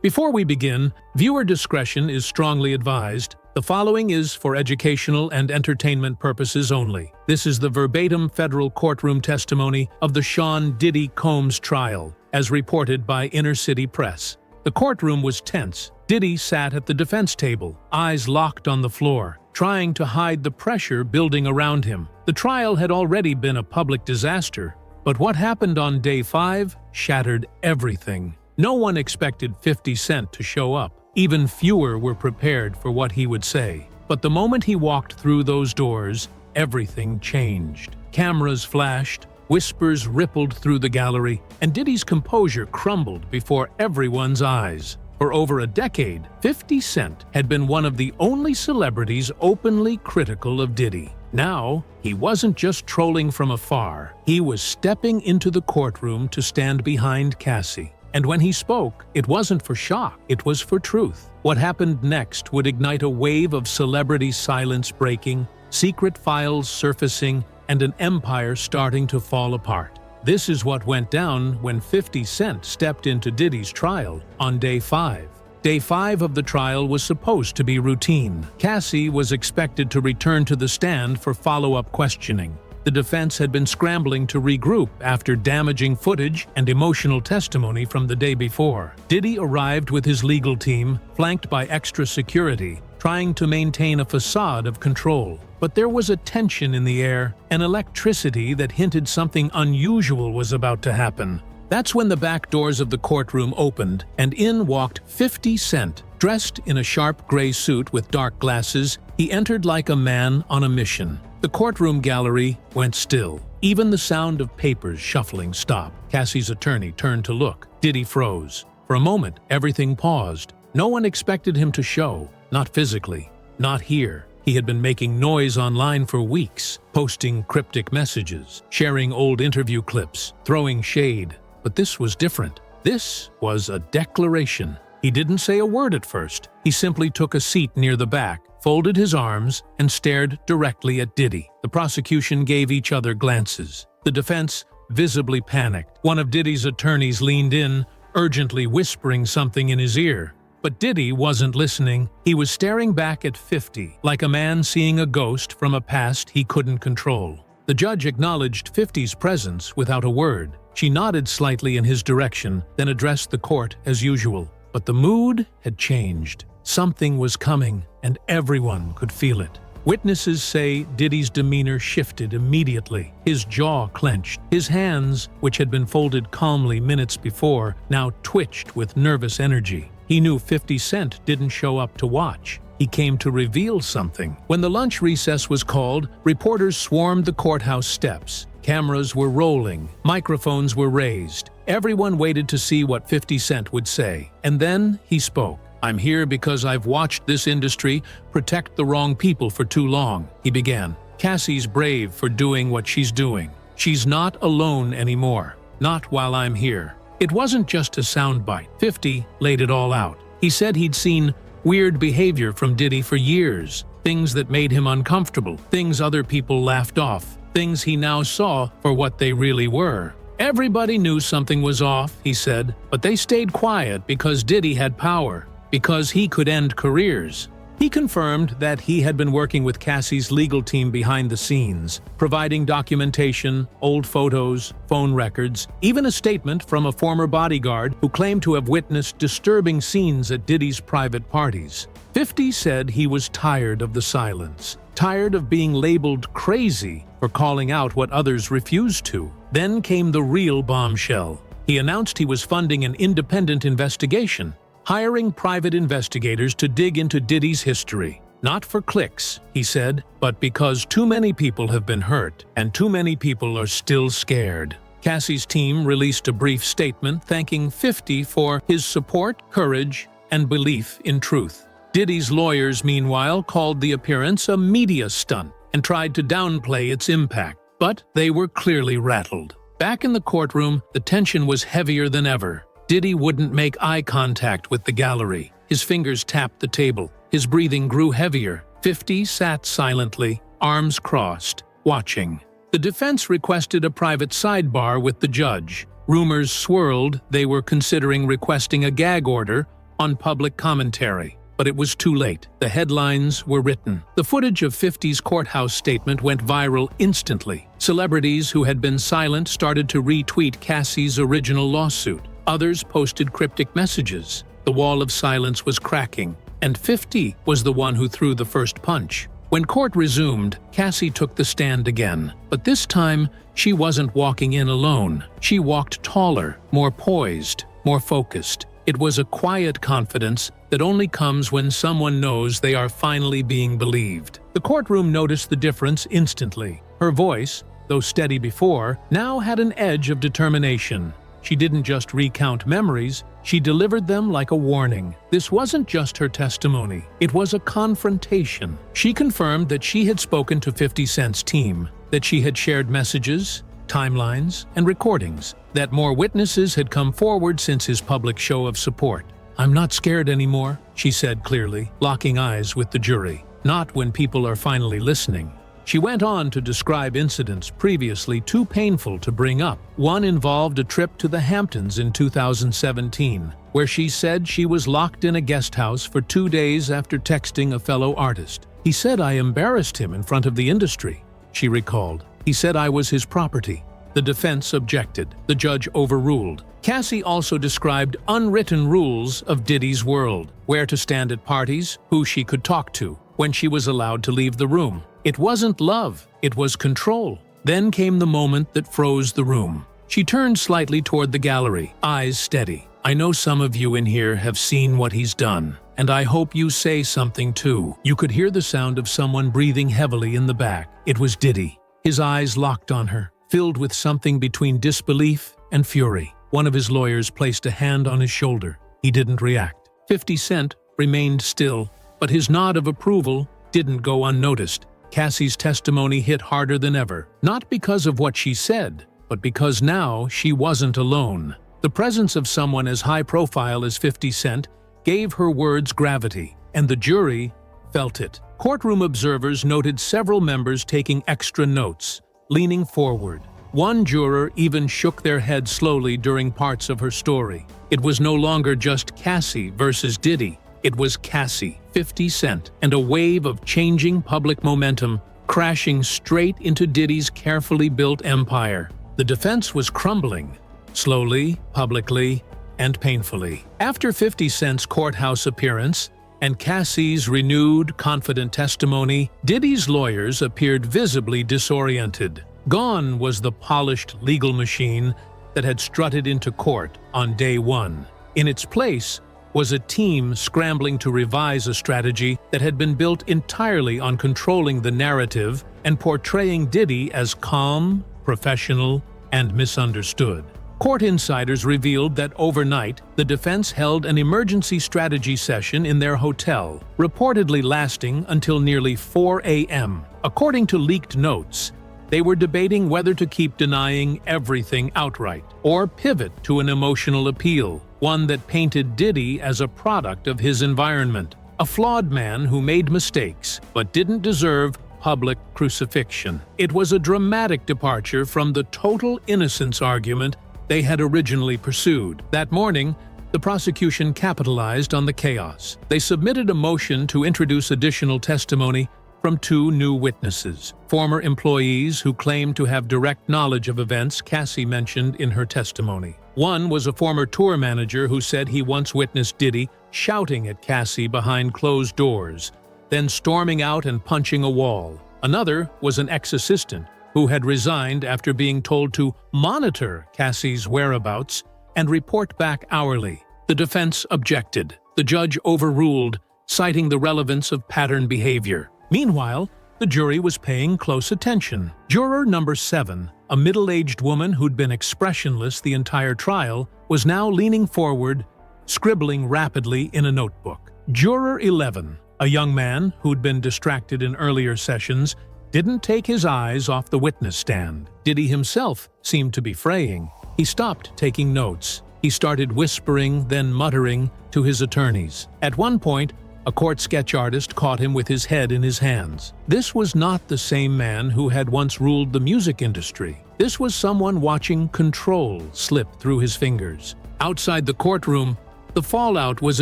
Before we begin, viewer discretion is strongly advised. The following is for educational and entertainment purposes only. This is the verbatim federal courtroom testimony of the Sean Diddy Combs trial, as reported by Inner City Press. The courtroom was tense. Diddy sat at the defense table, eyes locked on the floor, trying to hide the pressure building around him. The trial had already been a public disaster, but what happened on day 5 shattered everything. No one expected 50 Cent to show up. Even fewer were prepared for what he would say. But the moment he walked through those doors, everything changed. Cameras flashed, whispers rippled through the gallery, and Diddy's composure crumbled before everyone's eyes. For over a decade, 50 Cent had been one of the only celebrities openly critical of Diddy. Now, he wasn't just trolling from afar. He was stepping into the courtroom to stand behind Cassie. And when he spoke, it wasn't for shock, it was for truth. What happened next would ignite a wave of celebrity silence breaking, secret files surfacing, and an empire starting to fall apart. This is what went down when 50 Cent stepped into Diddy's trial on day 5. Day 5 of the trial was supposed to be routine. Cassie was expected to return to the stand for follow-up questioning. The defense had been scrambling to regroup after damaging footage and emotional testimony from the day before. Diddy arrived with his legal team, flanked by extra security, trying to maintain a facade of control. But there was a tension in the air, an electricity that hinted something unusual was about to happen. That's when the back doors of the courtroom opened, and in walked 50 Cent. Dressed in a sharp gray suit with dark glasses, he entered like a man on a mission. The courtroom gallery went still. Even the sound of papers shuffling stopped. Cassie's attorney turned to look. Diddy froze. For a moment, everything paused. No one expected him to show. Not physically. Not here. He had been making noise online for weeks, posting cryptic messages, sharing old interview clips, throwing shade. But this was different. This was a declaration. He didn't say a word at first. He simply took a seat near the back, folded his arms, and stared directly at Diddy. The prosecution gave each other glances. The defense visibly panicked. One of Diddy's attorneys leaned in, urgently whispering something in his ear. But Diddy wasn't listening. He was staring back at 50, like a man seeing a ghost from a past he couldn't control. The judge acknowledged 50's presence without a word. She nodded slightly in his direction, then addressed the court as usual. But the mood had changed. Something was coming, and everyone could feel it. Witnesses say Diddy's demeanor shifted immediately. His jaw clenched. His hands, which had been folded calmly minutes before, now twitched with nervous energy. He knew 50 Cent didn't show up to watch. He came to reveal something. When the lunch recess was called, reporters swarmed the courthouse steps. Cameras were rolling. Microphones were raised. Everyone waited to see what 50 Cent would say. And then he spoke. "I'm here because I've watched this industry protect the wrong people for too long," he began. "Cassie's brave for doing what she's doing. She's not alone anymore. Not while I'm here." It wasn't just a soundbite. 50 laid it all out. He said he'd seen weird behavior from Diddy for years, things that made him uncomfortable, things other people laughed off, things he now saw for what they really were. Everybody knew something was off, he said, but they stayed quiet because Diddy had power, because he could end careers. He confirmed that he had been working with Cassie's legal team behind the scenes, providing documentation, old photos, phone records, even a statement from a former bodyguard who claimed to have witnessed disturbing scenes at Diddy's private parties. 50 said he was tired of the silence, tired of being labeled crazy for calling out what others refused to. Then came the real bombshell. He announced he was funding an independent investigation, hiring private investigators to dig into Diddy's history. Not for clicks, he said, but because too many people have been hurt, and too many people are still scared. Cassie's team released a brief statement thanking 50 for his support, courage, and belief in truth. Diddy's lawyers, meanwhile, called the appearance a media stunt and tried to downplay its impact, but they were clearly rattled. Back in the courtroom, the tension was heavier than ever. Diddy wouldn't make eye contact with the gallery. His fingers tapped the table. His breathing grew heavier. 50 sat silently, arms crossed, watching. The defense requested a private sidebar with the judge. Rumors swirled they were considering requesting a gag order on public commentary. But it was too late. The headlines were written. The footage of 50's courthouse statement went viral instantly. Celebrities who had been silent started to retweet Cassie's original lawsuit. Others posted cryptic messages. The wall of silence was cracking, and 50 was the one who threw the first punch. When court resumed, Cassie took the stand again. But this time, she wasn't walking in alone. She walked taller, more poised, more focused. It was a quiet confidence that only comes when someone knows they are finally being believed. The courtroom noticed the difference instantly. Her voice, though steady before, now had an edge of determination. She didn't just recount memories, she delivered them like a warning. This wasn't just her testimony, it was a confrontation. She confirmed that she had spoken to 50 Cent's team, that she had shared messages, timelines, and recordings, that more witnesses had come forward since his public show of support. "I'm not scared anymore," she said clearly, locking eyes with the jury. "Not when people are finally listening." She went on to describe incidents previously too painful to bring up. One involved a trip to the Hamptons in 2017, where she said she was locked in a guest house for 2 days after texting a fellow artist. "He said I embarrassed him in front of the industry," she recalled. "He said I was his property." The defense objected. The judge overruled. Cassie also described unwritten rules of Diddy's world: where to stand at parties, who she could talk to, when she was allowed to leave the room. It wasn't love, it was control. Then came the moment that froze the room. She turned slightly toward the gallery, eyes steady. "I know some of you in here have seen what he's done, and I hope you say something too." You could hear the sound of someone breathing heavily in the back. It was Diddy. His eyes locked on her, filled with something between disbelief and fury. One of his lawyers placed a hand on his shoulder. He didn't react. 50 Cent remained still, but his nod of approval didn't go unnoticed. Cassie's testimony hit harder than ever, not because of what she said, but because now she wasn't alone. The presence of someone as high-profile as 50 Cent gave her words gravity, and the jury felt it. Courtroom observers noted several members taking extra notes, leaning forward. One juror even shook their head slowly during parts of her story. It was no longer just Cassie versus Diddy. It was Cassie, 50 Cent, and a wave of changing public momentum crashing straight into Diddy's carefully built empire. The defense was crumbling, slowly, publicly, and painfully. After 50 Cent's courthouse appearance and Cassie's renewed, confident testimony, Diddy's lawyers appeared visibly disoriented. Gone was the polished legal machine that had strutted into court on day one. In its place was a team scrambling to revise a strategy that had been built entirely on controlling the narrative and portraying Diddy as calm, professional, and misunderstood. Court insiders revealed that overnight, the defense held an emergency strategy session in their hotel, reportedly lasting until nearly 4 a.m. According to leaked notes, they were debating whether to keep denying everything outright or pivot to an emotional appeal, one that painted Diddy as a product of his environment, a flawed man who made mistakes but didn't deserve public crucifixion. It was a dramatic departure from the total innocence argument they had originally pursued. That morning, the prosecution capitalized on the chaos. They submitted a motion to introduce additional testimony from 2 new witnesses, former employees who claimed to have direct knowledge of events Cassie mentioned in her testimony. One was a former tour manager who said he once witnessed Diddy shouting at Cassie behind closed doors, then storming out and punching a wall. Another was an ex-assistant who had resigned after being told to monitor Cassie's whereabouts and report back hourly. The defense objected. The judge overruled, citing the relevance of pattern behavior. Meanwhile, the jury was paying close attention. Juror number 7, a middle-aged woman who'd been expressionless the entire trial, was now leaning forward, scribbling rapidly in a notebook. Juror 11, a young man who'd been distracted in earlier sessions, didn't take his eyes off the witness stand. Diddy himself seemed to be fraying. He stopped taking notes. He started whispering, then muttering to his attorneys. At one point, a court sketch artist caught him with his head in his hands. This was not the same man who had once ruled the music industry. This was someone watching control slip through his fingers. Outside the courtroom, The fallout was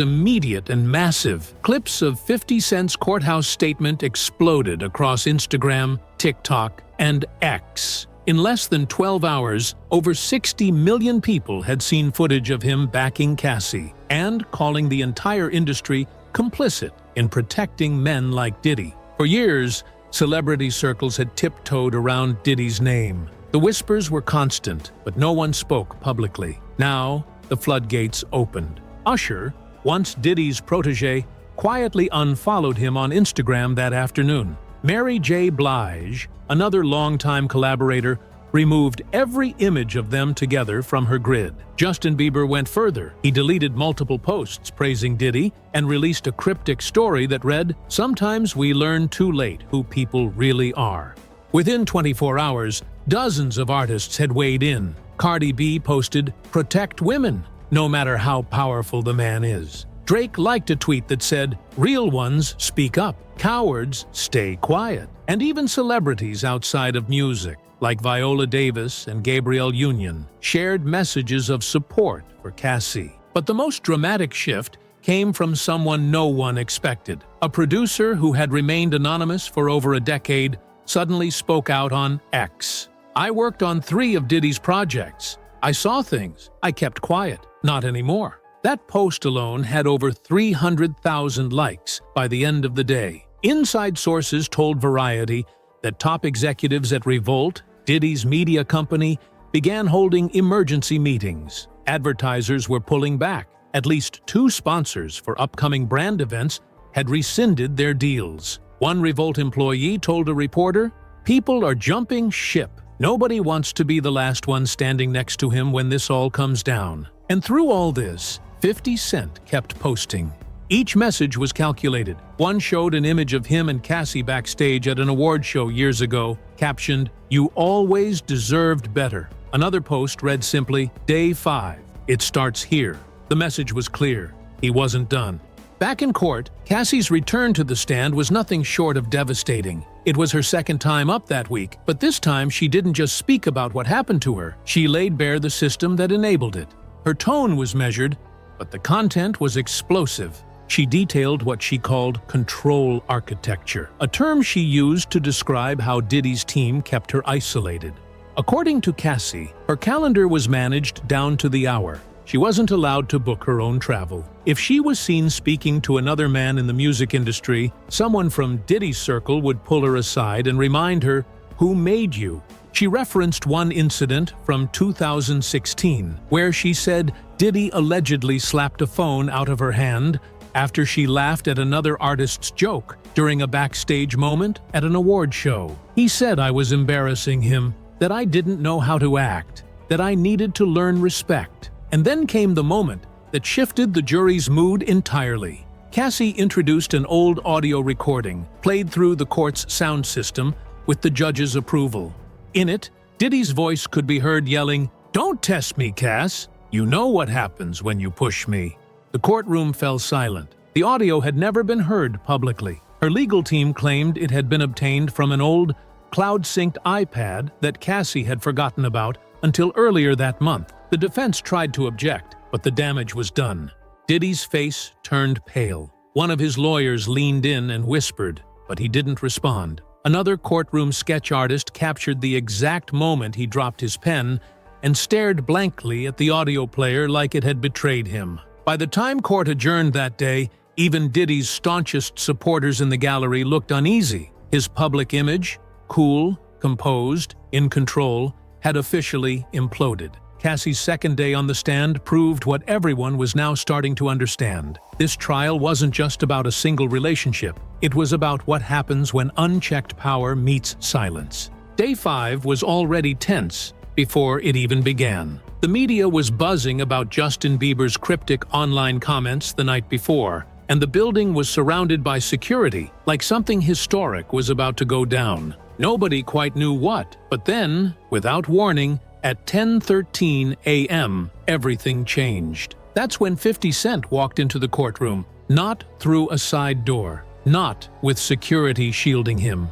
immediate and massive. Clips of 50 Cent's courthouse statement exploded across Instagram, TikTok, and X. In less than 12 hours, over 60 million people had seen footage of him backing Cassie and calling the entire industry complicit in protecting men like Diddy. For years, celebrity circles had tiptoed around Diddy's name. The whispers were constant, but no one spoke publicly. Now, the floodgates opened. Usher, once Diddy's protege, quietly unfollowed him on Instagram that afternoon. Mary J. Blige, another longtime collaborator, removed every image of them together from her grid. Justin Bieber went further. He deleted multiple posts praising Diddy and released a cryptic story that read, "Sometimes we learn too late who people really are." Within 24 hours, dozens of artists had weighed in. Cardi B posted, "Protect women, no matter how powerful the man is." Drake liked a tweet that said, "Real ones speak up, cowards stay quiet." And even celebrities outside of music, like Viola Davis and Gabrielle Union, shared messages of support for Cassie. But the most dramatic shift came from someone no one expected. A producer who had remained anonymous for over a decade suddenly spoke out on X. "I worked on 3 of Diddy's projects. I saw things. I kept quiet. Not anymore." That post alone had over 300,000 likes by the end of the day. Inside sources told Variety that top executives at Revolt, Diddy's media company, began holding emergency meetings. Advertisers were pulling back. At least 2 sponsors for upcoming brand events had rescinded their deals. One Revolt employee told a reporter, "People are jumping ship. Nobody wants to be the last one standing next to him when this all comes down." And through all this, 50 Cent kept posting. Each message was calculated. One showed an image of him and Cassie backstage at an award show years ago, captioned, "You always deserved better." Another post read simply, "Day 5. It starts here." The message was clear. He wasn't done. Back in court, Cassie's return to the stand was nothing short of devastating. It was her second time up that week, but this time she didn't just speak about what happened to her. She laid bare the system that enabled it. Her tone was measured, but the content was explosive. She detailed what she called control architecture, a term she used to describe how Diddy's team kept her isolated. According to Cassie, her calendar was managed down to the hour. She wasn't allowed to book her own travel. If she was seen speaking to another man in the music industry, someone from Diddy's circle would pull her aside and remind her, "Who made you?" She referenced one incident from 2016, where she said Diddy allegedly slapped a phone out of her hand after she laughed at another artist's joke during a backstage moment at an award show. He said I was embarrassing him, that I didn't know how to act, that I needed to learn respect. And then came the moment that shifted the jury's mood entirely. Cassie introduced an old audio recording, played through the court's sound system with the judge's approval. In it, Diddy's voice could be heard yelling, "Don't test me, Cass. You know what happens when you push me." The courtroom fell silent. The audio had never been heard publicly. Her legal team claimed it had been obtained from an old, cloud-synced iPad that Cassie had forgotten about until earlier that month. The defense tried to object, but the damage was done. Diddy's face turned pale. One of his lawyers leaned in and whispered, but he didn't respond. Another courtroom sketch artist captured the exact moment he dropped his pen and stared blankly at the audio player like it had betrayed him. By the time court adjourned that day, even Diddy's staunchest supporters in the gallery looked uneasy. His public image, cool, composed, in control, had officially imploded. Cassie's second day on the stand proved what everyone was now starting to understand. This trial wasn't just about a single relationship. It was about what happens when unchecked power meets silence. Day 5 was already tense before it even began. The media was buzzing about Justin Bieber's cryptic online comments the night before, and the building was surrounded by security, like something historic was about to go down. Nobody quite knew what, but then, without warning, at 10:13 a.m., everything changed. That's when 50 Cent walked into the courtroom, not through a side door, not with security shielding him.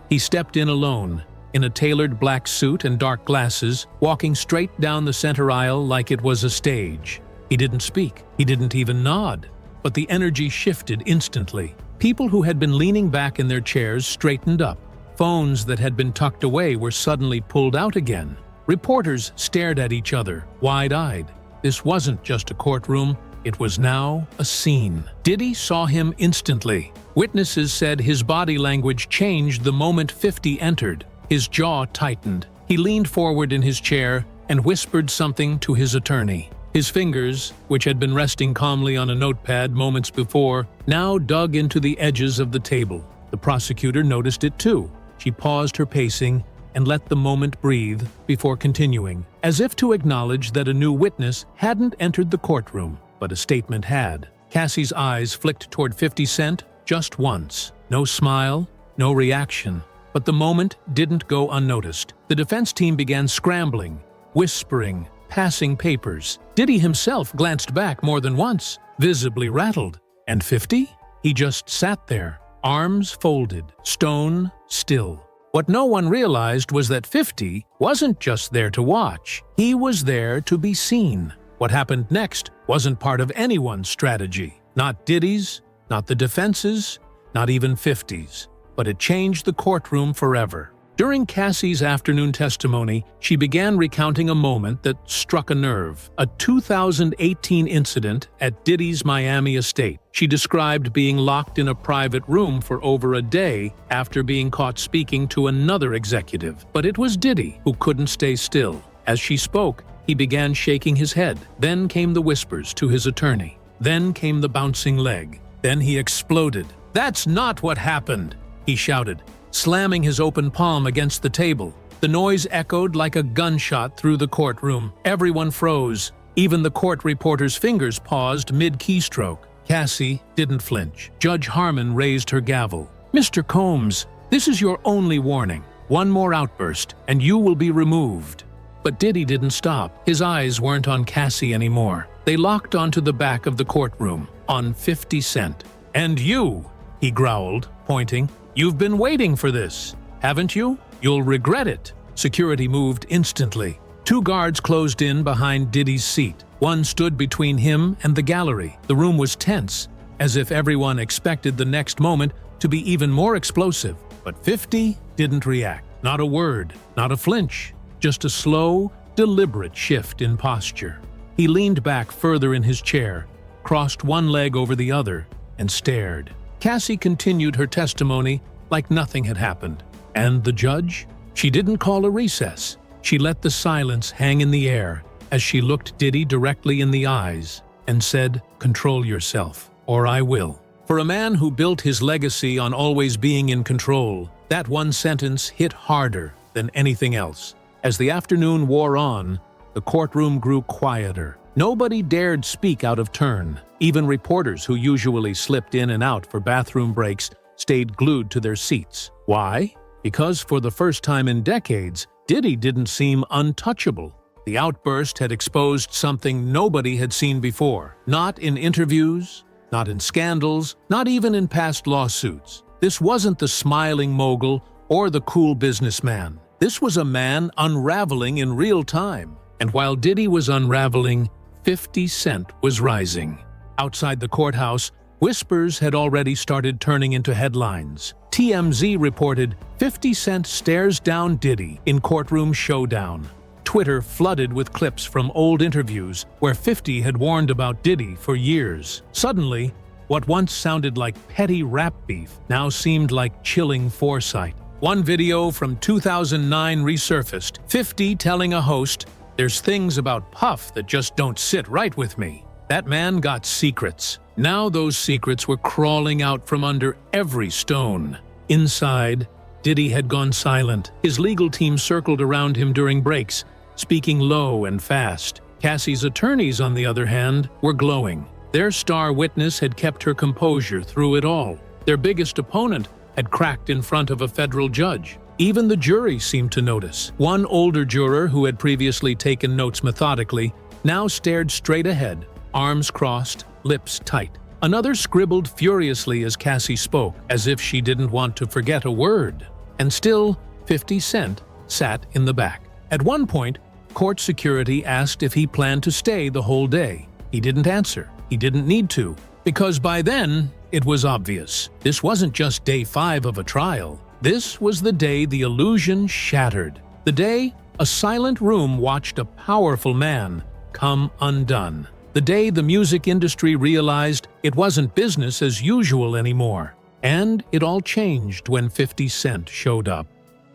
He stepped in alone, in a tailored black suit and dark glasses, walking straight down the center aisle like it was a stage. He didn't speak. He didn't even nod. But the energy shifted instantly. People who had been leaning back in their chairs straightened up. Phones that had been tucked away were suddenly pulled out again. Reporters stared at each other, wide-eyed. This wasn't just a courtroom, it was now a scene. Diddy saw him instantly. Witnesses said his body language changed the moment 50 entered. His jaw tightened. He leaned forward in his chair and whispered something to his attorney. His fingers, which had been resting calmly on a notepad moments before, now dug into the edges of the table. The prosecutor noticed it too. She paused her pacing and let the moment breathe before continuing, as if to acknowledge that a new witness hadn't entered the courtroom, but a statement had. Cassie's eyes flicked toward 50 Cent just once. No smile, no reaction. But the moment didn't go unnoticed. The defense team began scrambling, whispering, passing papers. Diddy himself glanced back more than once, visibly rattled. And 50? He just sat there, arms folded, stone still. What no one realized was that 50 wasn't just there to watch. He was there to be seen. What happened next wasn't part of anyone's strategy. Not Diddy's, not the defense's, not even 50's. But it changed the courtroom forever. During Cassie's afternoon testimony, she began recounting a moment that struck a nerve, a 2018 incident at Diddy's Miami estate. She described being locked in a private room for over a day after being caught speaking to another executive. But it was Diddy who couldn't stay still. As she spoke, he began shaking his head. Then came the whispers to his attorney. Then came the bouncing leg. Then he exploded. "That's not what happened!" he shouted, slamming his open palm against the table. The noise echoed like a gunshot through the courtroom. Everyone froze. Even the court reporter's fingers paused mid-keystroke. Cassie didn't flinch. Judge Harmon raised her gavel. "Mr. Combs, this is your only warning. One more outburst, and you will be removed." But Diddy didn't stop. His eyes weren't on Cassie anymore. They locked onto the back of the courtroom, on 50 Cent. "And you," he growled, pointing. "You've been waiting for this, haven't you? You'll regret it." Security moved instantly. 2 guards closed in behind Diddy's seat. One stood between him and the gallery. The room was tense, as if everyone expected the next moment to be even more explosive. But 50 didn't react. Not a word, not a flinch, just a slow, deliberate shift in posture. He leaned back further in his chair, crossed one leg over the other, and stared. Cassie continued her testimony like nothing had happened. And the judge? She didn't call a recess. She let the silence hang in the air as she looked Diddy directly in the eyes and said, "Control yourself, or I will." For a man who built his legacy on always being in control, that one sentence hit harder than anything else. As the afternoon wore on, the courtroom grew quieter. Nobody dared speak out of turn. Even reporters who usually slipped in and out for bathroom breaks stayed glued to their seats. Why? Because for the first time in decades, Diddy didn't seem untouchable. The outburst had exposed something nobody had seen before. Not in interviews, not in scandals, not even in past lawsuits. This wasn't the smiling mogul or the cool businessman. This was a man unraveling in real time. And while Diddy was unraveling, 50 Cent was rising. Outside the courthouse, whispers had already started turning into headlines. TMZ reported, 50 Cent stares down Diddy in courtroom showdown. Twitter flooded with clips from old interviews where 50 had warned about Diddy for years. Suddenly, what once sounded like petty rap beef now seemed like chilling foresight. One video from 2009 resurfaced, 50 telling a host, "There's things about Puff that just don't sit right with me." That man got secrets. Now those secrets were crawling out from under every stone. Inside, Diddy had gone silent. His legal team circled around him during breaks, speaking low and fast. Cassie's attorneys, on the other hand, were glowing. Their star witness had kept her composure through it all. Their biggest opponent had cracked in front of a federal judge. Even the jury seemed to notice. One older juror who had previously taken notes methodically now stared straight ahead, arms crossed, lips tight. Another scribbled furiously as Cassie spoke, as if she didn't want to forget a word. And still, 50 Cent sat in the back. At one point, court security asked if he planned to stay the whole day. He didn't answer. He didn't need to. Because by then, it was obvious. This wasn't just day 5 of a trial. This was the day the illusion shattered. The day a silent room watched a powerful man come undone. The day the music industry realized it wasn't business as usual anymore. And it all changed when 50 Cent showed up.